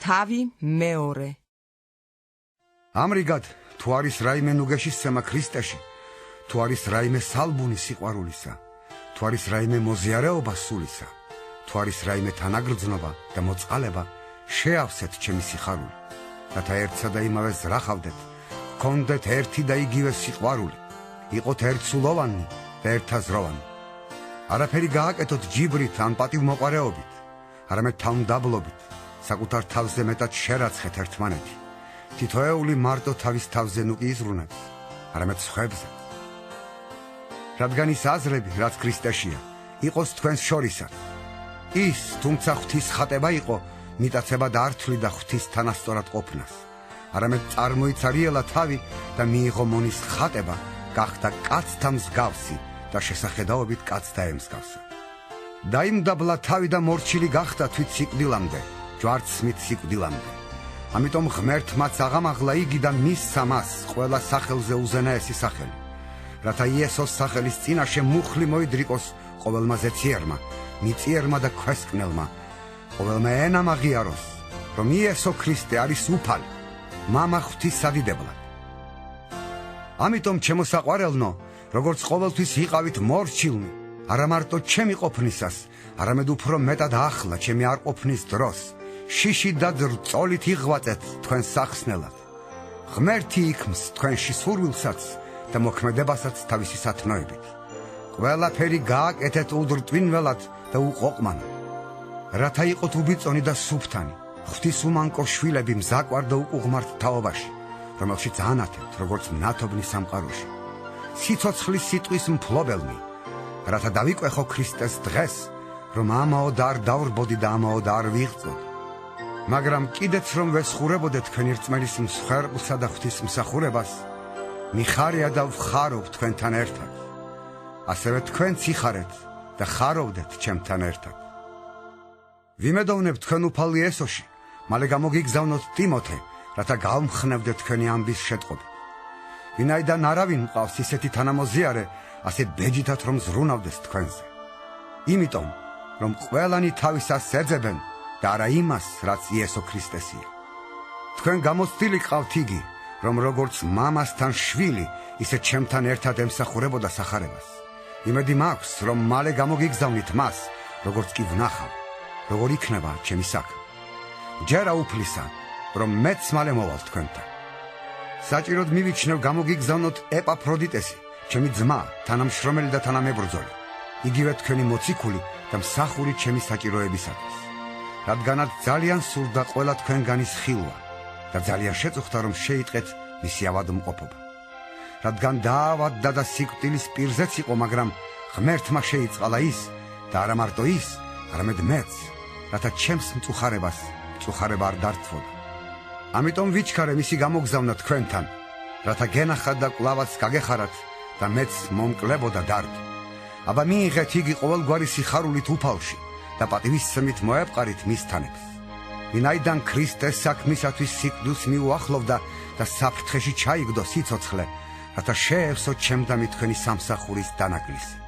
თავი მეორე. ამრიგად, თუ არის რაიმე ნუგეშისცემა ქრისტეში, თუ არის რაიმე სალბუნი სიყვარულისა, თუ არის რაიმე მოზიარეობა სულისა, თუ არის რაიმე თანაგრძნობა და მოწყალება, შეავსეთ ჩემი სიხარული, რათა ერთსა და იმავეს ზრახავდეთ, გქონდეთ ერთი და იგივე სიყვარული, იყოთ ერთსულოვანი და ერთაზროვანი. არაფერი გააკეთოთ ჯიბრით ან პატივმოყვარეობით, არამედ თავმდაბლობით, საკუთარ თავზე მეტად შერაცხეთ ერთმანეთი. თითოეული მარტო თავის თავზე ნუ კი იზრუნებს, არამედ სხვებზე. რადგან ის აზრები, რაც ქრისტეშია, იყოს თქვენს შორისაც. ის, თუმცა ღვთის ხატება იყო, მიტაცებად არ თვლიდა ღვთის თანასწორად ყოფნას, არამედ წარმოიცარიელა თავი და მიიღო მონის ხატება, გახდა კაცთა მსგავსი და შესახედაობით კაცთა ემსგავსა. დაიმდაბლა თავი და მორჩილი გახდა თვით სიკვდილამდე, ჯვარცმით სიკვდილამდე. ამიტომ ღმერთმაც აღამაღლა იგი და მისცა მას ყველა სახელზე უზენაესი სახელი, რათა იესოს სახელის წინაშე მუხლი მოიდრიკოს ყოველმა ზეციერმა, მიწიერმა და ქვესკნელმა, ყოველმა ენამ აღიაროს, რომ იესო ქრისტე არის უფალი, მამა ღვთის სადიდებლად. ამიტომ ჩემო საყვარელნო, როგორც ყოველთვის იყავით მორჩილნი, არა მარტო ჩემი ყოფნისას, არამედ უფრო მეტად ახლა ჩემი არ ყოფნის დროს, შიში და ძრწოლით იღვაწეთ თქვენ სახსნელად. ღმერთი იქმს თქვენში სურვილსაც და მოქმედებასაც თავისი სათნოებით. ყველაფერი გააკეთეთ უდრტვინველად და უყოყმანად, რათა იყოთ უბიწონი და სუფთანი, ღვთის უმანკო შვილები მზაკვარ და უკუღმართ თაობაში, რომელშიც ანათებთ როგორც მნათობნი სამყაროში. სიცოცხლის სიტყვის მფლობელნი, რათა დავიკვეხო ქრისტეს დღეს, რომ ამაოდ არ დავრბოდი და ამაოდ არ ვიღწოდი. მაგრამ კიდეც რომ ვესხურებოდე თქვენი რწმენის მსხვერპლსა და ღვთის მსახურებას, მიხარია და ვხარობ თქვენთან ერთად. ასევე თქვენც იხარეთ და ხარობდეთ ჩემთან ერთად. ვიმედოვნებ თქვენ უფალ იესოში, მალე გამოგიგზავნოთ ტიმოთე, რათა გავმხნევდეთ თქვენი ამბის შეტყობი. ვინაიდან არავინ მყავს ისეთი თანამოზიარე, ასე ბეჯითად რომ ზრუნავდეს თქვენზე. იმიტომ, რომ ყველანი თავისას ეძებენ და არა იმას, რაც იესო ქრისტესია. თქვენ გამოცდილი ყავთ იგი, რომ როგორც მამასთან შვილი, ისე ჩემთან ერთად ემსახურებოდა სახარებას. იმედი მაქვს, რომ მალე გამოგიგზავნით მას, როგორც კი ვნახავ, როგორ იქნება ჩემი საქმე. ჯერა უფლისა, რომ მეც მალე მოვალ თქვენთან. საჭიროდ მივიჩნევ გამოგიგზავნოთ ეპაფროდიტესი, ჩემი ძმა, თანამშრომელი და თანამებრძოლი, იგივე თქვენი მოციქული და მსახური ჩემი საჭიროებისათვის. რადგანაც ძალიან სურდა ყველა თქვენგანის ხილვა და ძალიან შეწუხდა, რომ შეიტყეთ მისი ავადმყოფობა. რადგან დაავადდა და სიკვდილის პირზეც იყო, მაგრამ ღმერთმა შეიწყალა ის და არა მარტო ის, არამედ მეც, რათა ჩემს მწუხარება არ დართვოდა. ამიტომ ვიჩქარე მისი გამოგზავნა თქვენთან, რათა გენახათ და კვლავაც გაგეხარათ და მეც მომკლებოდა დარდ. აბა მიიღეთ იგი ყოველგვარი სიხარულით უფალში და პატივისცემით მოეპყარით მის თანებს. ვინაიდან ქრისტეს საქმისათვის სიკვდილს მიუახლოვდა და საფრთხეში ჩაიგდო სიცოცხლე, რათა შეევსო ჩემ და მითქვენი სამსახურის დანაკლისი.